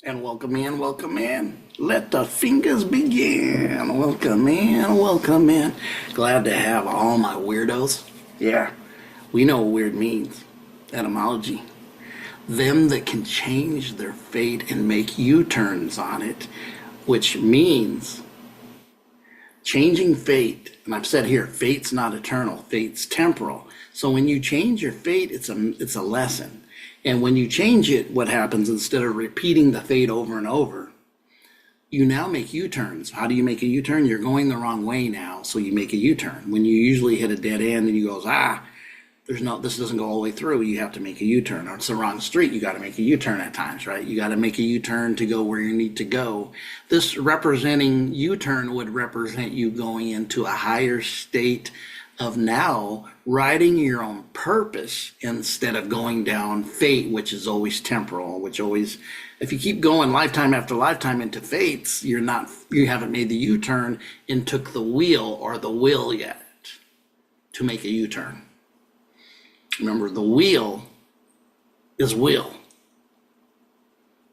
And welcome in, welcome in. Let the fingers begin. Welcome in, welcome in. Glad to have all my weirdos. Yeah, we know what weird means. Etymology. Them that can change their fate and make U-turns on it, which means changing fate. And I've said here, fate's not eternal, fate's temporal. So when you change your fate, it's a lesson. And when you change it, what happens, instead of repeating the fate over and over, you now make U-turns. How do you make a U-turn? You're going the wrong way now, so you make a U-turn. When you usually hit a dead end and you go, this doesn't go all the way through, you have to make a U-turn. Or it's the wrong street, you got to make a U-turn at times, right? You got to make a U-turn to go where you need to go. This representing U-turn would represent you going into a higher state of now writing your own purpose instead of going down fate, which is always temporal, which always, if you keep going lifetime after lifetime into fates, you haven't made the U-turn and took the wheel or the will yet to make a U-turn. Remember, the wheel is will.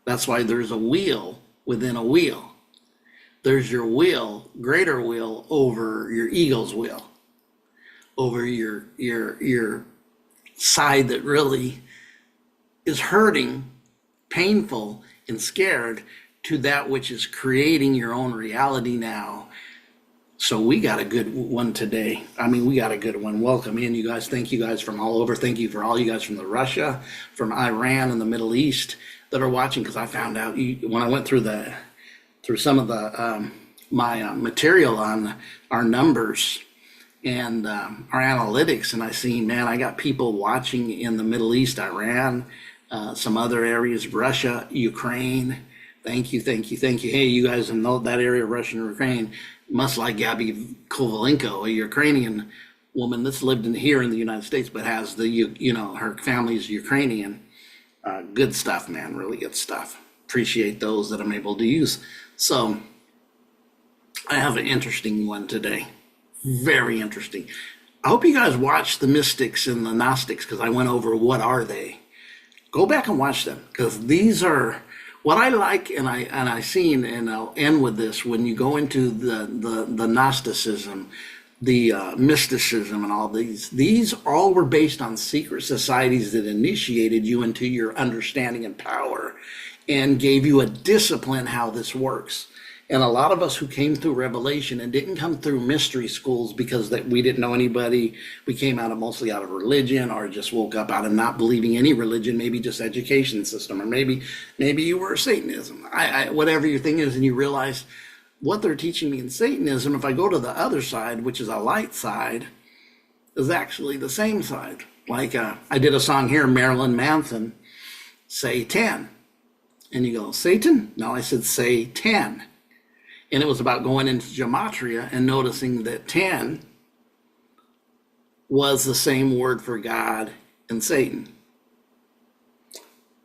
That's why there's a wheel within a wheel. There's your will, greater will, over your ego's will, over your side that really is hurting, painful, and scared, to that which is creating your own reality now. So we got a good one today. We got a good one. Welcome in, you guys. Thank you guys from all over. Thank you for all you guys from Russia, from Iran, and the Middle East that are watching, because I found out when I went through some of the my material on our numbers and our analytics, and I seen, man, I got people watching in the Middle East, Iran, some other areas, Russia, Ukraine. Thank you. Hey, you guys in that area, Russia and Ukraine, must like Gabby Kovalenko, a Ukrainian woman that's lived here in the United States, but has her family's Ukrainian. Good stuff, man, really good stuff. Appreciate those that I'm able to use. So I have an interesting one today. Very interesting. I hope you guys watched the Mystics and the Gnostics, because I went over what are they. Go back and watch them, because these are what I like, and I seen, and I'll end with this. When you go into the Gnosticism, the mysticism, and all these all were based on secret societies that initiated you into your understanding and power, and gave you a discipline how this works. And a lot of us who came through revelation and didn't come through mystery schools because we didn't know anybody, we came mostly out of religion, or just woke up out of not believing any religion, maybe just education system, or maybe you were Satanism, whatever your thing is, and you realize what they're teaching me in Satanism, if I go to the other side, which is a light side, is actually the same side. Like I did a song here, Marilyn Manson, say 10. And you go, Satan? No, I said say 10. And it was about going into gematria and noticing that 10 was the same word for God and Satan.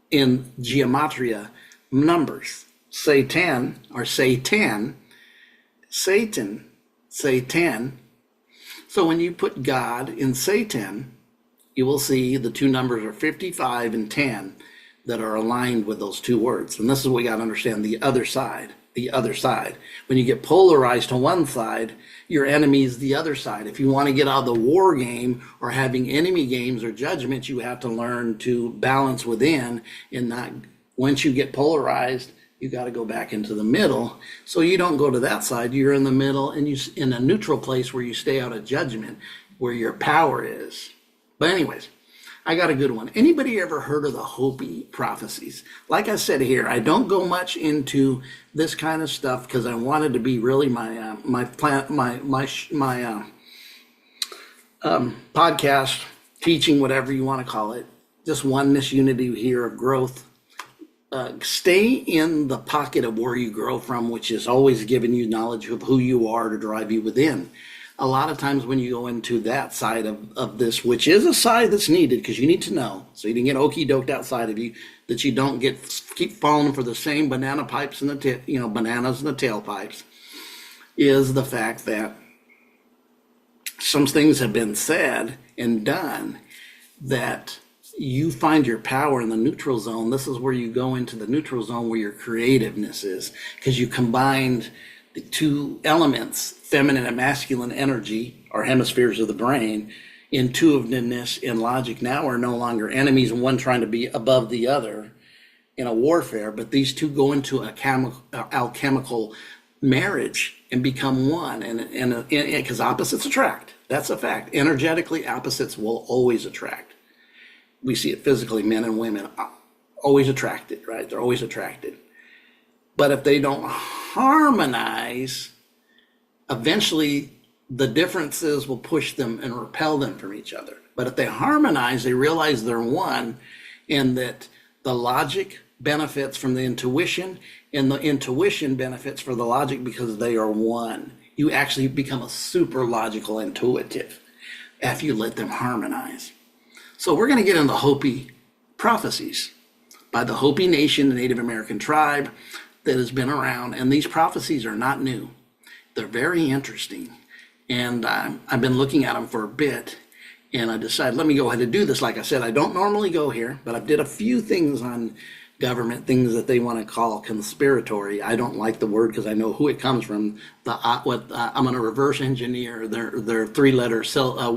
In gematria, numbers, say 10 or say 10, Satan, say 10. So when you put God in Satan, you will see the two numbers are 55 and 10 that are aligned with those two words. And this is what we got to understand, the other side. The other side. When you get polarized to one side, your enemy is the other side. If you want to get out of the war game or having enemy games or judgments, you have to learn to balance within, and not, once you get polarized, you got to go back into the middle. So you don't go to that side, you're in the middle, and you in a neutral place where you stay out of judgment, where your power is. But anyways, I got a good one. Anybody ever heard of the Hopi Prophecies? Like I said here, I don't go much into this kind of stuff because I wanted to be really my podcast, teaching, whatever you want to call it, just oneness, unity here of growth. Stay in the pocket of where you grow from, which is always giving you knowledge of who you are to drive you within. A lot of times when you go into that side of this, which is a side that's needed, because you need to know, so you didn't get okey-doked outside of you, that you don't keep falling for the same banana pipes and bananas in the tailpipes, is the fact that some things have been said and done that you find your power in the neutral zone. This is where you go into the neutral zone where your creativeness is, because you combined the two elements, feminine and masculine energy, or hemispheres of the brain. Intuitiveness and logic now are no longer enemies, and one trying to be above the other in a warfare, but these two go into a alchemical marriage and become one. And because opposites attract, that's a fact. Energetically, opposites will always attract. We see it physically, men and women always attracted, right? They're always attracted. But if they don't harmonize, eventually the differences will push them and repel them from each other. But if they harmonize, they realize they're one, and that the logic benefits from the intuition, and the intuition benefits for the logic because they are one. You actually become a super logical intuitive after you let them harmonize. So we're going to get into Hopi prophecies by the Hopi Nation, the Native American tribe that has been around. And these prophecies are not new. They're very interesting. And I've been looking at them for a bit. And I decided, let me go ahead and do this. Like I said, I don't normally go here, but I did a few things on government, things that they want to call conspiratory. I don't like the word because I know who it comes from. I'm going to reverse engineer their three-letter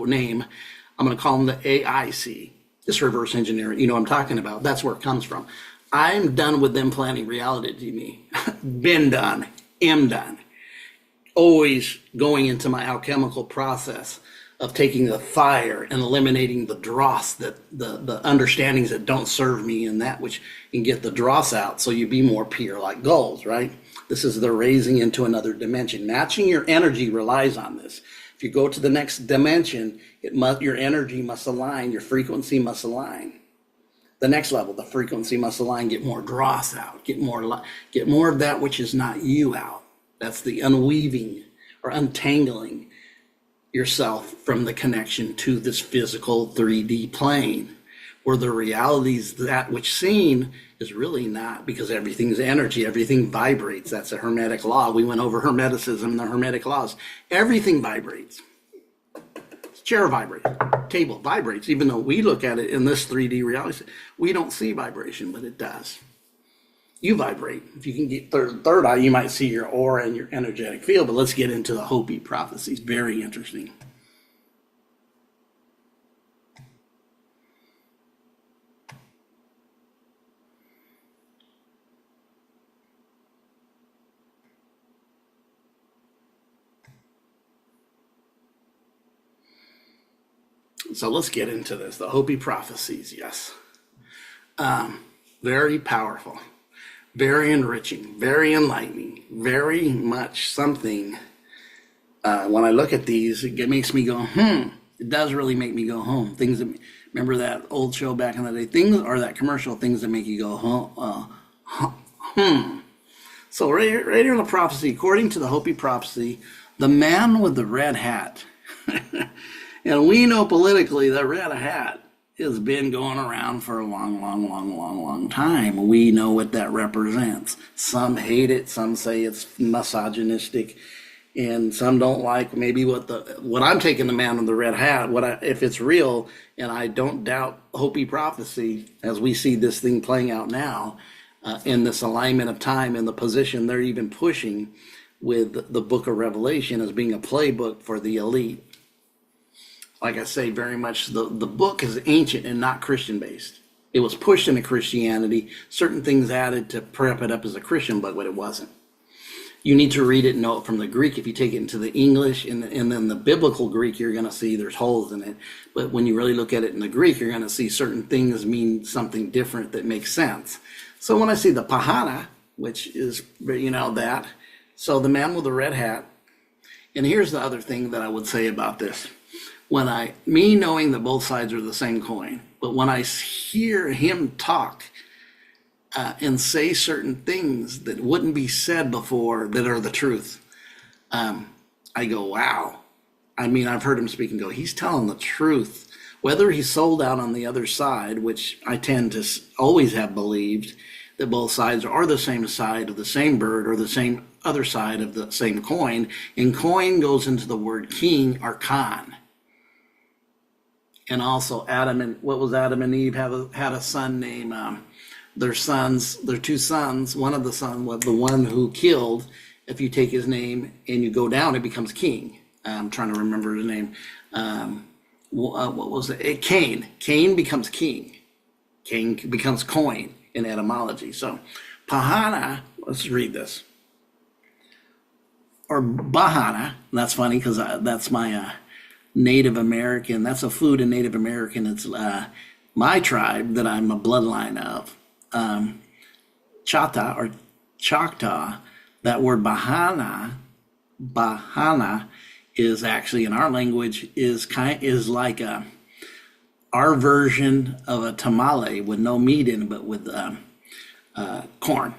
name. I'm going to call them the AIC. Just reverse engineer. You know what I'm talking about. That's where it comes from. I'm done with them planning reality TV. Been done. Am done. Always going into my alchemical process of taking the fire and eliminating the dross, that the understandings that don't serve me, and that which can get the dross out so you be more pure like gold, right? This is the raising into another dimension. Matching your energy relies on this. If you go to the next dimension, your energy must align, your frequency must align. The next level, the frequency must align, get more dross out, get more of that which is not you out. That's the unweaving or untangling yourself from the connection to this physical 3D plane, where the realities, that which seen is really not, because everything's energy, everything vibrates. That's a Hermetic law. We went over Hermeticism and the Hermetic laws. Everything vibrates. Chair vibrates, table vibrates, even though we look at it in this 3D reality, we don't see vibration, but it does. You vibrate. If you can get third eye, you might see your aura and your energetic field. But let's get into the Hopi prophecies. Very interesting. So let's get into this. The Hopi prophecies, yes. Very powerful. Very enriching, very enlightening, very much something. When I look at these, it makes me go, It does really make me go home. Things that, remember that old show back in the day? Things, or that commercial, things that make you go home. So right here in the prophecy, according to the Hopi prophecy, the man with the red hat. And we know politically that red hat has been going around for a long time. We know what that represents. Some hate it, some say it's misogynistic, and some don't like maybe what I'm taking the man with the red hat, if it's real, and I don't doubt Hopi prophecy as we see this thing playing out now, in this alignment of time and the position they're even pushing with the book of Revelation as being a playbook for the elite. Like I say, very much the book is ancient and not Christian based. It was pushed into Christianity, certain things added to prep it up as a Christian book, but it wasn't. You need to read it and know it from the Greek. If you take it into the English and then the biblical Greek, you're going to see there's holes in it. But when you really look at it in the Greek, you're going to see certain things mean something different that makes sense. So when I see the Pahana, which is, that, so the man with the red hat, and here's the other thing that I would say about this. Me knowing that both sides are the same coin, but when I hear him talk and say certain things that wouldn't be said before that are the truth, I go, wow. I mean, I've heard him speak and go, he's telling the truth. Whether he's sold out on the other side, which I tend to always have believed that both sides are the same side of the same bird or the same other side of the same coin, and coin goes into the word king or Khan. And also Adam and Eve had a son named, their two sons, one of the sons was the one who killed. If you take his name and you go down, it becomes king. I'm trying to remember the name. What was it? Cain. Cain becomes king. Cain becomes coin in etymology. So Pahana, let's read this. Or Bahana, that's funny because that's my Native American, that's a food in Native American. It's my tribe that I'm a bloodline of. Chata or Choctaw, that word Bahana is actually in our language is like our version of a tamale with no meat in it, but with corn.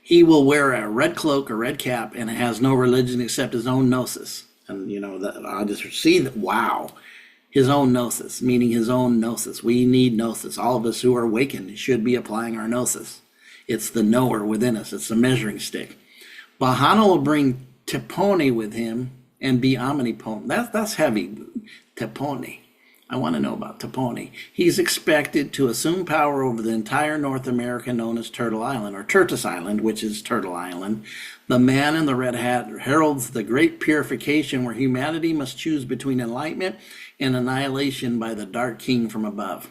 He will wear a red cloak, a red cap, and has no religion except his own gnosis. And that I just see that. Wow, his own gnosis, meaning his own gnosis. We need gnosis. All of us who are awakened should be applying our gnosis. It's the knower within us. It's the measuring stick. Bahana will bring Teponi with him and be omnipotent. That's heavy. Teponi. I want to know about Teponi. He's expected to assume power over the entire North America known as Turtle Island, or Tertus Island, which is Turtle Island. The man in the red hat heralds the great purification where humanity must choose between enlightenment and annihilation by the dark king from above.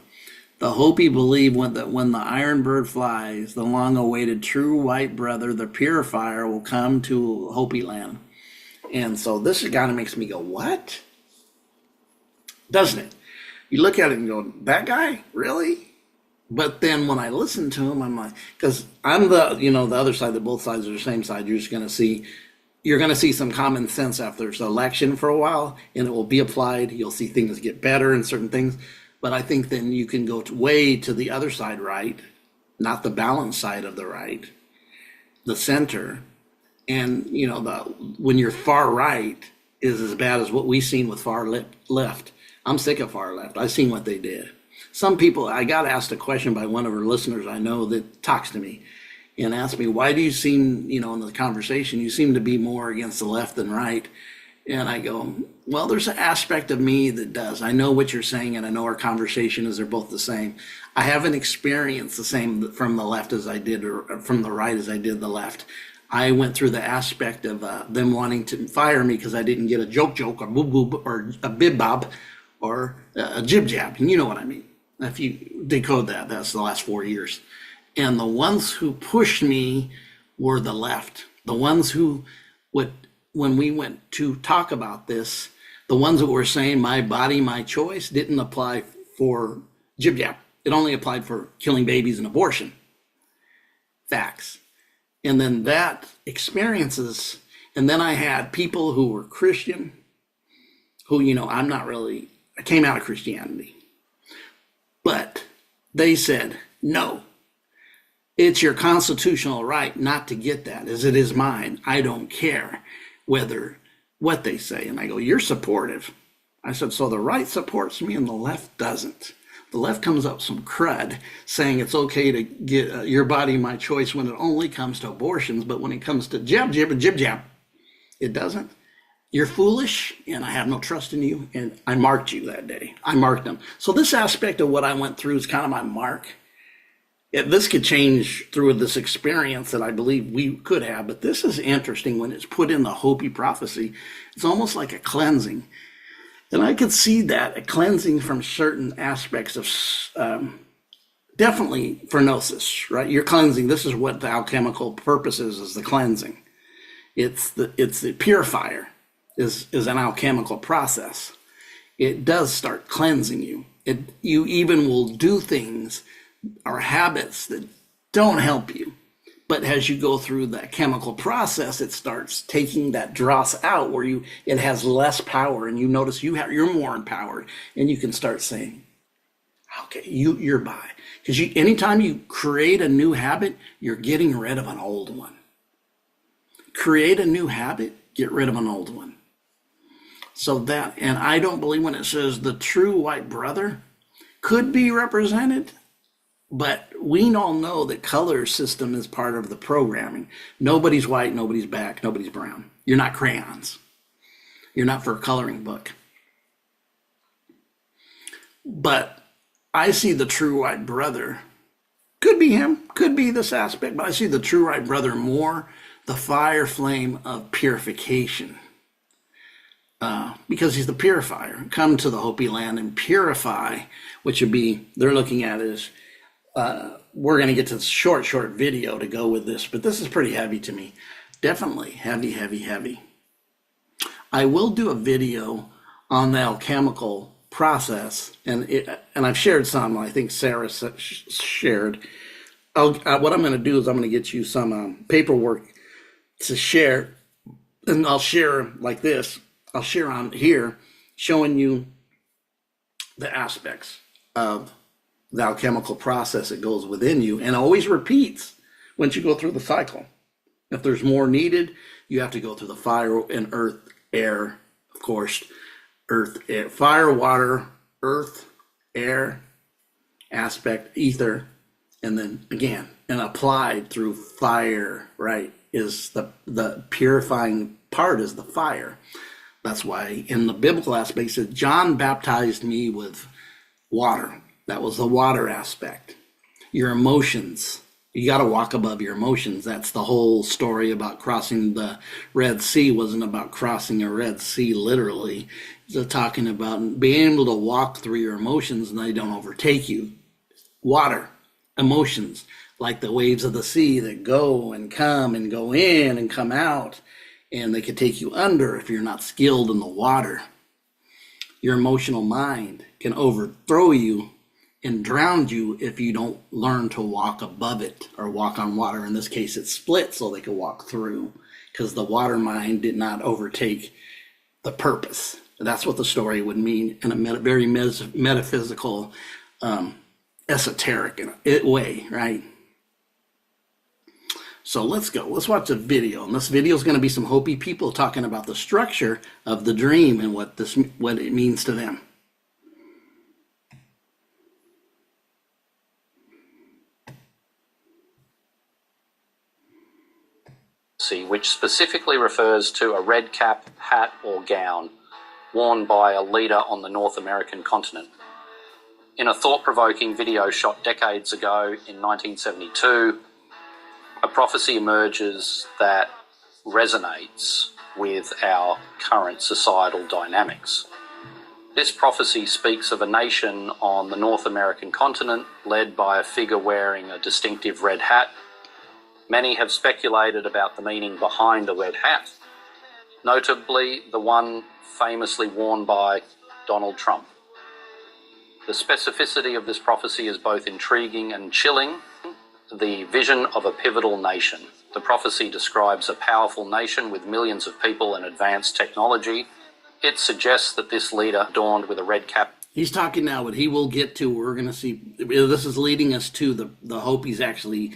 The Hopi believe that when the iron bird flies, the long-awaited true white brother, the purifier, will come to Hopi land. And so this kind of makes me go, what? Doesn't it? You look at it and go, that guy? Really? But then when I listen to him, I'm like, because I'm the other side, that both sides are the same side. You're going to see some common sense after this election for a while, and it will be applied. You'll see things get better in certain things. But I think then you can go way to the other side, right? Not the balanced side of the right, the center. And, when you're far right is as bad as what we've seen with far left. I'm sick of far left. I've seen what they did. Some people, I got asked a question by one of our listeners I know that talks to me and asked me, why do you seem, in the conversation, you seem to be more against the left than right? And I go, well, there's an aspect of me that does. I know what you're saying, and I know our conversation is they're both the same. I haven't experienced the same from the left as I did, or from the right as I did the left. I went through the aspect of them wanting to fire me because I didn't get a joke or boob or a bib bob or a jib jab. And you know what I mean. If you decode that, that's the last 4 years. And the ones who pushed me were the left. The ones who would, when we went to talk about this, the ones that were saying my body, my choice didn't apply for jib jab. It only applied for killing babies and abortion. Facts. And then that experiences, and then I had people who were Christian, who, I came out of Christianity. But they said, no, it's your constitutional right not to get that, as it is mine. I don't care what they say. And I go, you're supportive. I said, so the right supports me and the left doesn't. The left comes up some crud saying it's okay to get your body, my choice when it only comes to abortions. But when it comes to jab, and jib, jab, it doesn't. You're foolish, and I have no trust in you, and I marked you that day. I marked them. So this aspect of what I went through is kind of my mark. This could change through this experience that I believe we could have, but this is interesting when it's put in the Hopi Prophecy. It's almost like a cleansing. And I could see that, a cleansing from certain aspects of, definitely for gnosis, right? You're cleansing. This is what the alchemical purpose is the cleansing. It's the purifier. Is an alchemical process. It does start cleansing you. You even will do things or habits that don't help you. But as you go through that chemical process, it starts taking that dross out where it has less power, and you notice you're more empowered, and you can start saying, okay, you're by. Because anytime you create a new habit, you're getting rid of an old one. Create a new habit, get rid of an old one. So and I don't believe when it says the true white brother could be represented, but we all know that color system is part of the programming. Nobody's white, nobody's black, nobody's brown. You're not crayons. You're not for a coloring book. But I see the true white brother. Could be him, could be this aspect, but I see the true white brother more the fire flame of purification. Because he's the purifier. Come to the Hopi land and purify, which would be, they're looking at is, we're going to get to the short video to go with this, but this is pretty heavy to me. Definitely heavy. I will do a video on the alchemical process, and I've shared some. I think Sarah shared. What I'm going to do is I'm going to get you some paperwork to share, and I'll share like this. I'll share on here, showing you the aspects of the alchemical process that goes within you, and always repeats once you go through the cycle. If there's more needed, you have to go through the fire and earth, air, of course, earth, air, fire, water, earth, air, aspect, ether, and then again, and applied through fire, right, is the purifying part is the fire. That's why in the biblical aspect, it says, John baptized me with water. That was the water aspect. Your emotions, you got to walk above your emotions. That's the whole story about crossing the Red Sea. Wasn't about crossing a Red Sea literally. It's talking about being able to walk through your emotions and they don't overtake you. Water, emotions, like the waves of the sea that go and come and go in and come out. And they could take you under if you're not skilled in the water. Your emotional mind can overthrow you and drown you if you don't learn to walk above it or walk on water. In this case, it's split so they could walk through because the water mind did not overtake the purpose. That's what the story would mean in a very metaphysical, esoteric way, right? So let's go. Let's watch a video. And this video is going to be some Hopi people talking about the structure of the dream and what it means to them. Which specifically refers to a red cap, hat, or gown worn by a leader on the North American continent. In a thought-provoking video shot decades ago in 1972, a prophecy emerges that resonates with our current societal dynamics. This prophecy speaks of a nation on the North American continent led by a figure wearing a distinctive red hat. Many have speculated about the meaning behind the red hat, notably the one famously worn by Donald Trump. The specificity of this prophecy is both intriguing and chilling. The vision of a pivotal nation. The prophecy describes a powerful nation with millions of people and advanced technology. It suggests that this leader, adorned with a red cap. He's talking now, what he will get to, we're going to see, this is leading us to the Hopis actually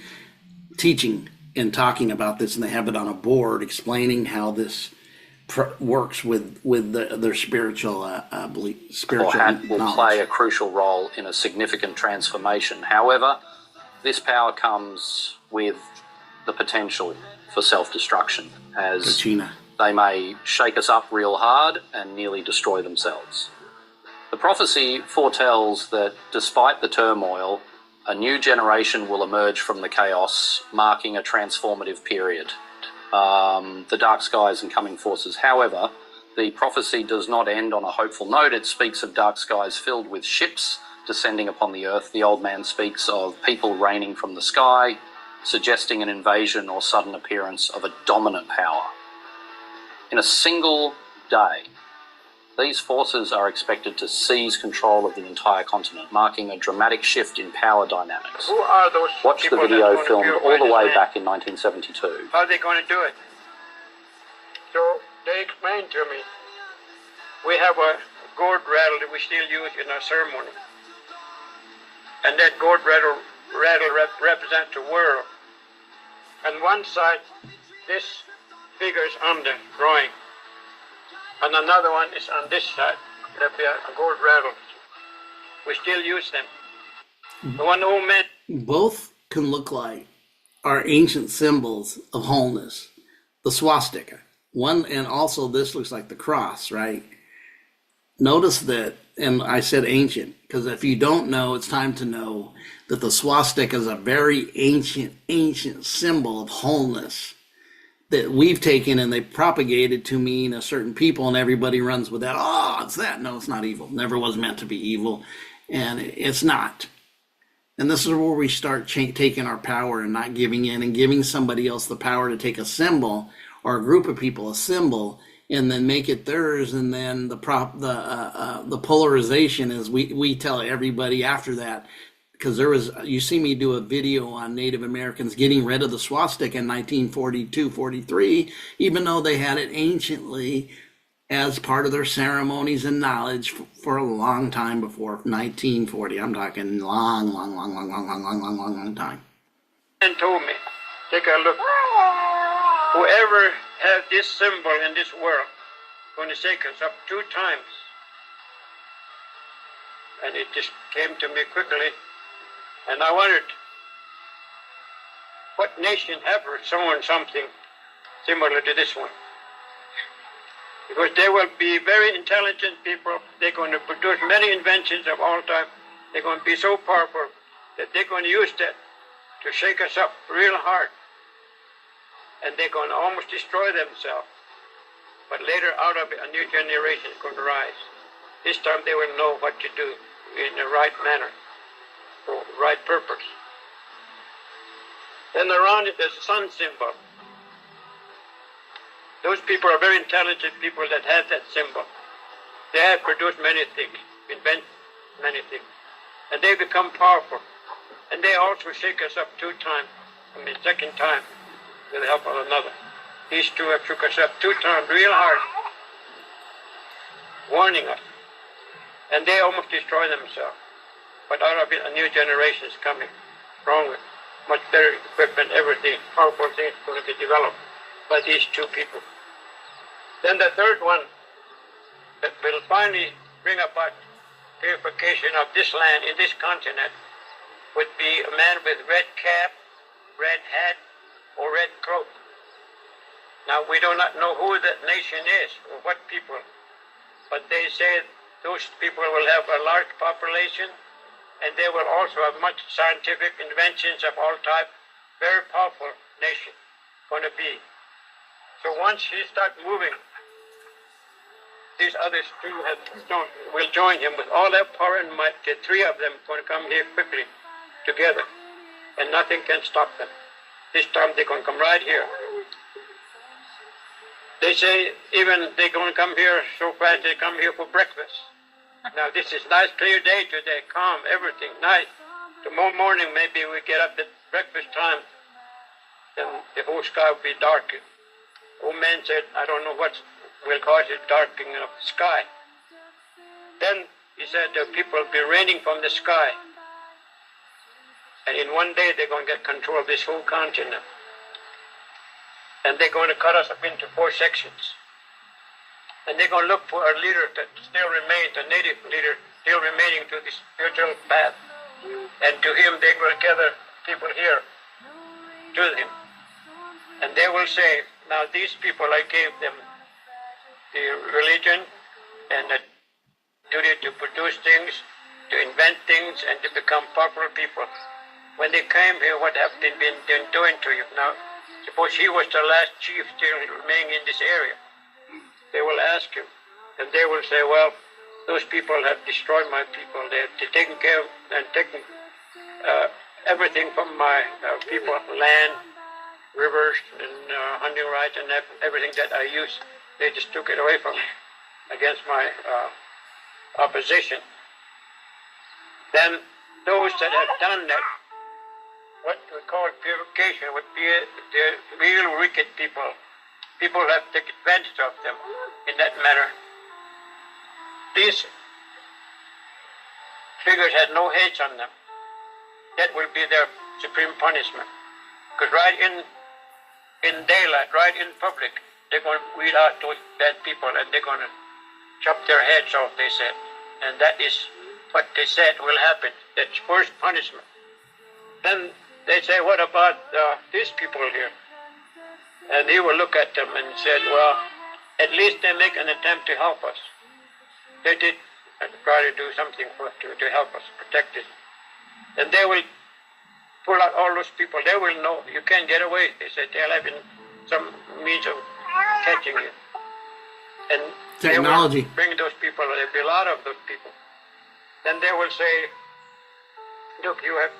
teaching and talking about this, and they have it on a board explaining how this works with their spiritual belief. Spiritual hat will knowledge. Play a crucial role in a significant transformation. However, this power comes with the potential for self-destruction, as Kachina. They may shake us up real hard and nearly destroy themselves. The prophecy foretells that despite the turmoil, a new generation will emerge from the chaos, marking a transformative period. The dark skies and coming forces. However, the prophecy does not end on a hopeful note. It speaks of dark skies filled with ships descending upon the earth. The old man speaks of people raining from the sky, suggesting an invasion or sudden appearance of a dominant power. In a single day, these forces are expected to seize control of the entire continent, marking a dramatic shift in power dynamics. Who are those Watch the people video that filmed do all the way this back in 1972. How are they going to do it? So they explained to me, we have a gourd rattle that we still use in our ceremony. And that gourd rattle represents the world. And one side, this figure is on the drawing. And another one is on this side. That'd be a gold rattle. We still use them. The one old man. Both can look like our ancient symbols of wholeness. The swastika. One, and also this looks like the cross, right? notice that, and I said ancient, because if you don't know, it's time to know that the swastika is a very ancient symbol of wholeness that we've taken and they propagated to mean a certain people, and everybody runs with that. Oh, it's that. No, it's not evil. Never was meant to be evil, and it's not. And this is where we start taking our power and not giving in and giving somebody else the power to take a symbol or a group of people a symbol and then make it theirs. And then the polarization is we tell everybody after that, because you see me do a video on Native Americans getting rid of the swastika in 1942, 43, even though they had it anciently as part of their ceremonies and knowledge for a long time before 1940. I'm talking long time. And told me, take a look. Whoever has this symbol in this world going to shake us up 2 times. And it just came to me quickly. And I wondered, what nation ever someone something similar to this one? Because they will be very intelligent people. They're going to produce many inventions of all type. They're going to be so powerful that they're going to use that to shake us up real hard. And they're going to almost destroy themselves. But later, out of it, a new generation is going to rise. This time they will know what to do in the right manner, for the right purpose. Then around it, there's a sun symbol. Those people are very intelligent people that have that symbol. They have produced many things, invent many things. And they become powerful. And they also shake us up 2 times. Second time, with the help of another. These 2 have shook us up 2 times real hard, warning us. And they almost destroy themselves. But out of it, a new generation is coming, stronger, much better equipment, everything, powerful things going to be developed by these 2 people. Then the third one that will finally bring about purification of this land in this continent would be a man with red cap, red hat, or red cloak. Now, we do not know who that nation is or what people, but they say those people will have a large population, and they will also have much scientific inventions of all type. Very powerful nation going to be. So once he starts moving, these others 2 will join him with all their power and might. The 3 of them going to come here quickly together, and nothing can stop them. This time they're going to come right here. They say even they're going to come here so fast they come here for breakfast. Now this is nice clear day today, calm, everything, nice. Tomorrow morning maybe we get up at breakfast time, then the whole sky will be dark. Old man said, I don't know what will cause it darkening of the sky. Then he said the people will be raining from the sky. And in one day they're going to get control of this whole continent. And they're going to cut us up into 4 sections. And they're going to look for a leader that still remains, a native leader still remaining to the spiritual path. And to him they will gather people here to him. And they will say, now these people I gave them the religion and the duty to produce things, to invent things, and to become popular people. When they came here, what have they been doing to you? Now, suppose he was the last chief still remaining in this area. They will ask him, and they will say, well, those people have destroyed my people. They're taking care of and taking everything from my people, land, rivers, and hunting rights, and everything that I use. They just took it away from me against my opposition. Then those that have done that, what we call purification, would be the real wicked people. People have taken advantage of them in that manner. These figures had no heads on them. That will be their supreme punishment. Because right in daylight, right in public, they're going to weed out those bad people and they're going to chop their heads off, they said. And that is what they said will happen. That's first punishment. Then they say, what about these people here? And he will look at them and said, well, at least they make an attempt to help us. they did try to do something to help us protect it. And they will pull out all those people. They will know you can't get away. They said they'll have some means of catching you. And Technology. they will bring those people. There'll be a lot of those people. Then they will say, look, you have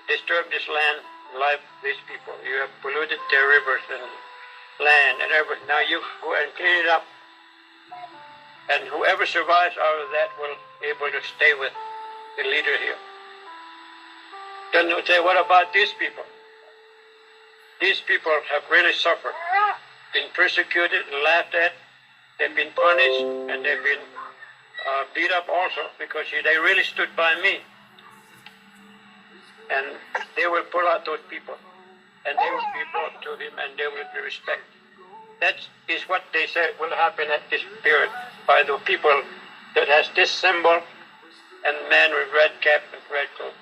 disturbed this land, life, these people. You have polluted their rivers and land and everything. Now you go and clean it up. And whoever survives out of that will be able to stay with the leader here. Then they'll say, what about these people? These people have really suffered, been persecuted and laughed at. They've been punished and they've been beat up also because they really stood by me. And they will pull out those people and they will be brought to him and they will be respected. That is what they said will happen at this period by the people that has this symbol and man with red cap and red coat.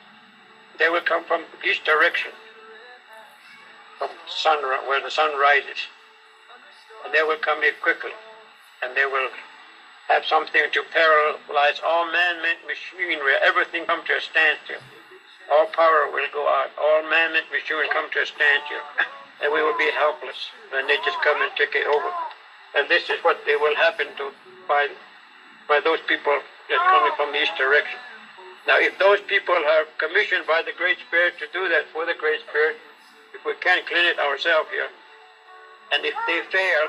They will come from east direction, from sun, where the sun rises. And they will come here quickly. And they will have something to paralyze all man-made machinery. Everything come to a standstill. All power will go out. All man-made machinery will come to a standstill. And we will be helpless when they just come and take it over. And this is what they will happen to by those people that are coming from the east direction. Now, if those people are commissioned by the Great Spirit to do that for the Great Spirit, if we can't clean it ourselves here, and if they fail,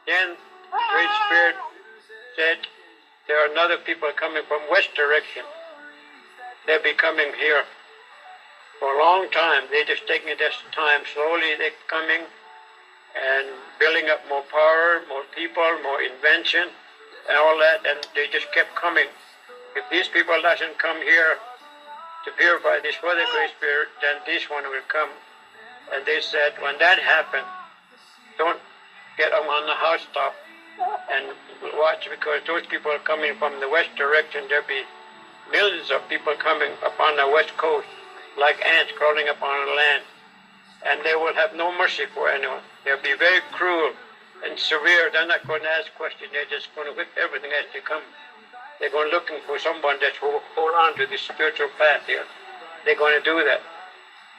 then the Great Spirit said there are another people coming from west direction. They'll be coming here for a long time. They're just taking this time. Slowly they're coming and building up more power, more people, more invention, and all that, and they just kept coming. If these people doesn't come here to purify this for the Great Spirit, then this one will come. And they said, when that happens, don't get them on the housetop and watch, because those people are coming from the west direction. There'll be millions of people coming up on the west coast, like ants crawling up on the land. And they will have no mercy for anyone. They'll be very cruel and severe. They're not going to ask questions. They're just going to whip everything as they come. They're going looking for someone that will hold on to this spiritual path here. They're going to do that.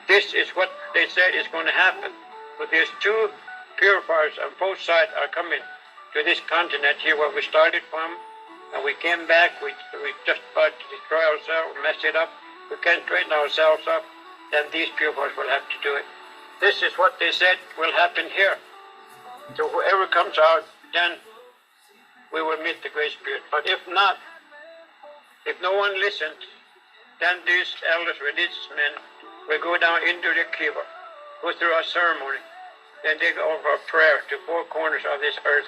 This is what they said is going to happen. But there's two purifiers on both sides are coming to this continent here where we started from. And we came back. We just about to destroy ourselves, mess it up. We can't straighten ourselves up. Then these purifiers will have to do it. This is what they said will happen here. So whoever comes out, then we will meet the Great Spirit. But if not, if no one listens, then these elders, religious men, will go down into the kiva, go through a ceremony, then they go over a prayer to four corners of this earth,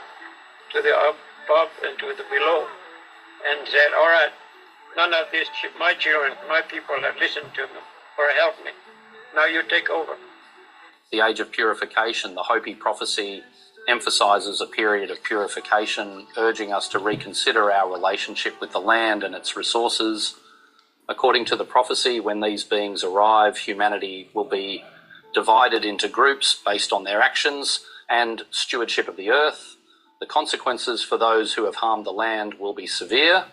to the above and to the below, and said, all right, none of these, my children, my people have listened to me or helped me. Now you take over. The age of purification, the Hopi Prophecy emphasises a period of purification, urging us to reconsider our relationship with the land and its resources. According to the prophecy, when these beings arrive, humanity will be divided into groups based on their actions and stewardship of the earth. The consequences for those who have harmed the land will be severe,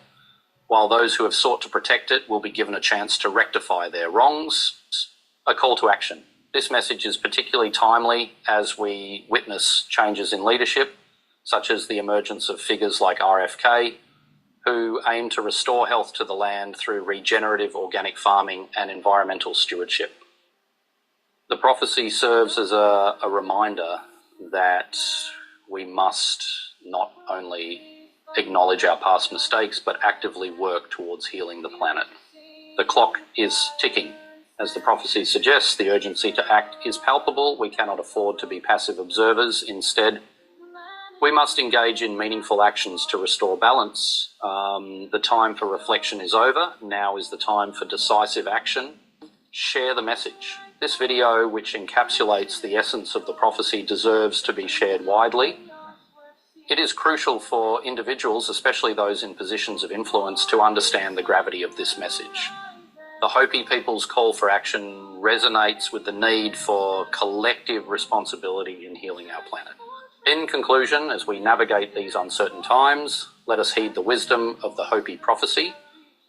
while those who have sought to protect it will be given a chance to rectify their wrongs. A call to action. This message is particularly timely as we witness changes in leadership, such as the emergence of figures like RFK, who aim to restore health to the land through regenerative organic farming and environmental stewardship. The prophecy serves as a reminder that we must not only acknowledge our past mistakes, but actively work towards healing the planet. The clock is ticking. As the prophecy suggests, the urgency to act is palpable. We cannot afford to be passive observers. Instead, we must engage in meaningful actions to restore balance. The time for reflection is over. Now is the time for decisive action. Share the message. This video, which encapsulates the essence of the prophecy, deserves to be shared widely. It is crucial for individuals, especially those in positions of influence, to understand the gravity of this message. The Hopi people's call for action resonates with the need for collective responsibility in healing our planet. In conclusion, as we navigate these uncertain times, let us heed the wisdom of the Hopi Prophecy.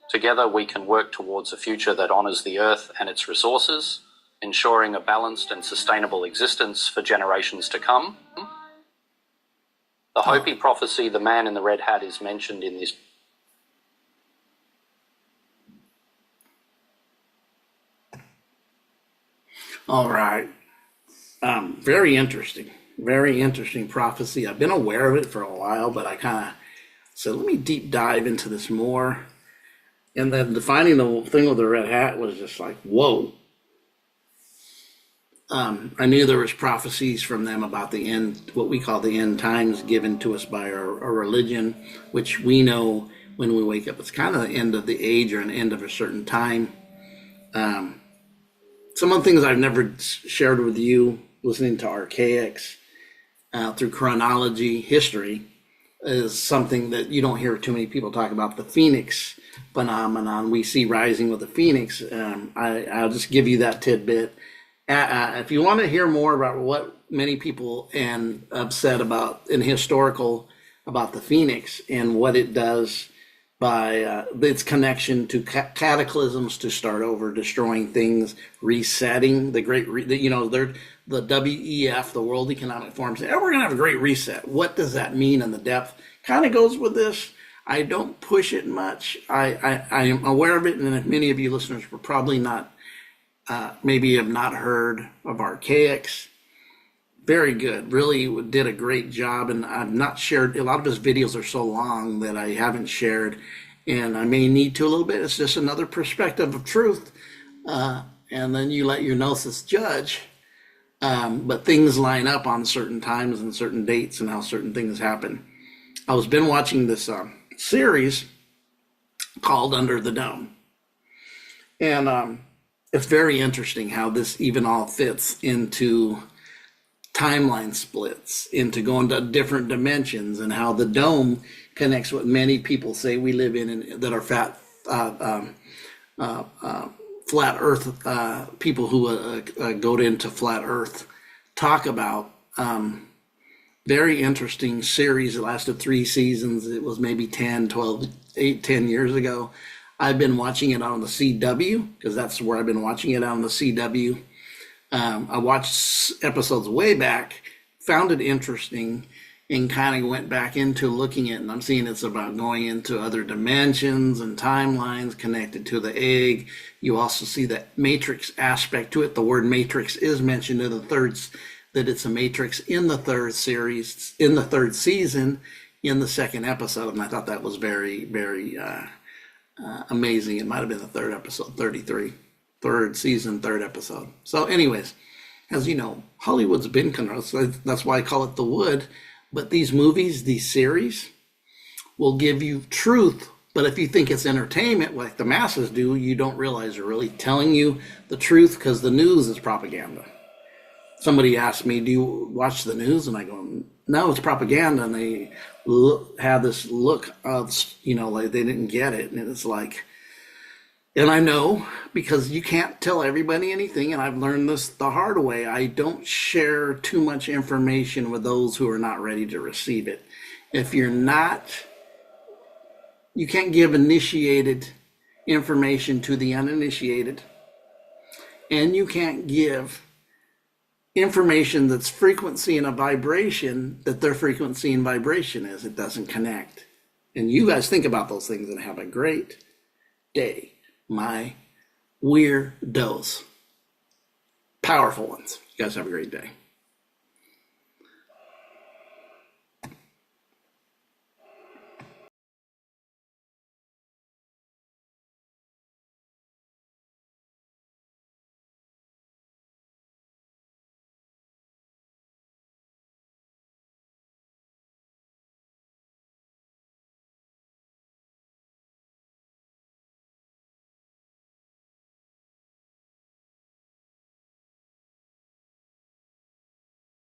Together we can work towards a future that honours the earth and its resources, ensuring a balanced and sustainable existence for generations to come. The Hopi Prophecy, the man in the red hat, is mentioned in this. All right. Very interesting prophecy. I've been aware of it for a while, but I kind of said, let me deep dive into this more. And then defining the thing with the red hat was just like, whoa. I knew there was prophecies from them about the end, what we call the end times, given to us by our religion, which we know when we wake up, it's kind of the end of the age or an end of a certain time. Some of the things I've never shared with you, listening to archaics through chronology, history, is something that you don't hear too many people talk about. The Phoenix phenomenon we see rising with the Phoenix. I'll just give you that tidbit. If you want to hear more about what many people have said about in historical about the Phoenix and what it does by its connection to cataclysms to start over, destroying things, resetting the great, they're the WEF, the World Economic Forum, say, oh, we're going to have a great reset. What does that mean in the depth? Kind of goes with this. I don't push it much. I am aware of it, and if many of you listeners were probably not, maybe have not heard of archaics. Very good. Really did a great job, and I've not shared. A lot of his videos are so long that I haven't shared, and I may need to a little bit. It's just another perspective of truth, and then you let your gnosis judge. But things line up on certain times and certain dates and how certain things happen. I was been watching this series called Under the Dome, and it's very interesting how this even all fits into timeline splits, into going to different dimensions, and how the dome connects what many people say we live in that are flat earth people who go into flat earth talk about. Very interesting series. It lasted 3 seasons. It was maybe 10 years ago. I've been watching it on the CW because that's where I've been watching it, on the CW. I watched episodes way back, found it interesting, and kind of went back into looking at it. And I'm seeing it's about going into other dimensions and timelines connected to the egg. You also see the matrix aspect to it. The word matrix is mentioned in the third, that it's a matrix in the third series, in the third season, in the second episode. And I thought that was very, very amazing. It might have been the third episode, 33. Third season, third episode. So anyways, as you know, Hollywood's been that's why I call it the wood. But these movies, these series, will give you truth. But if you think it's entertainment, like the masses do, you don't realize they're really telling you the truth, because the news is propaganda. Somebody asked me, do you watch the news? And I go, no, it's propaganda. And they have this look of, like they didn't get it. And it's like, and I know, because you can't tell everybody anything, and I've learned this the hard way. I don't share too much information with those who are not ready to receive it. If you're not, you can't give initiated information to the uninitiated, and you can't give information that's frequency and a vibration that their frequency and vibration is. It doesn't connect. And you guys think about those things and have a great day. My weirdos. Powerful ones. You guys have a great day.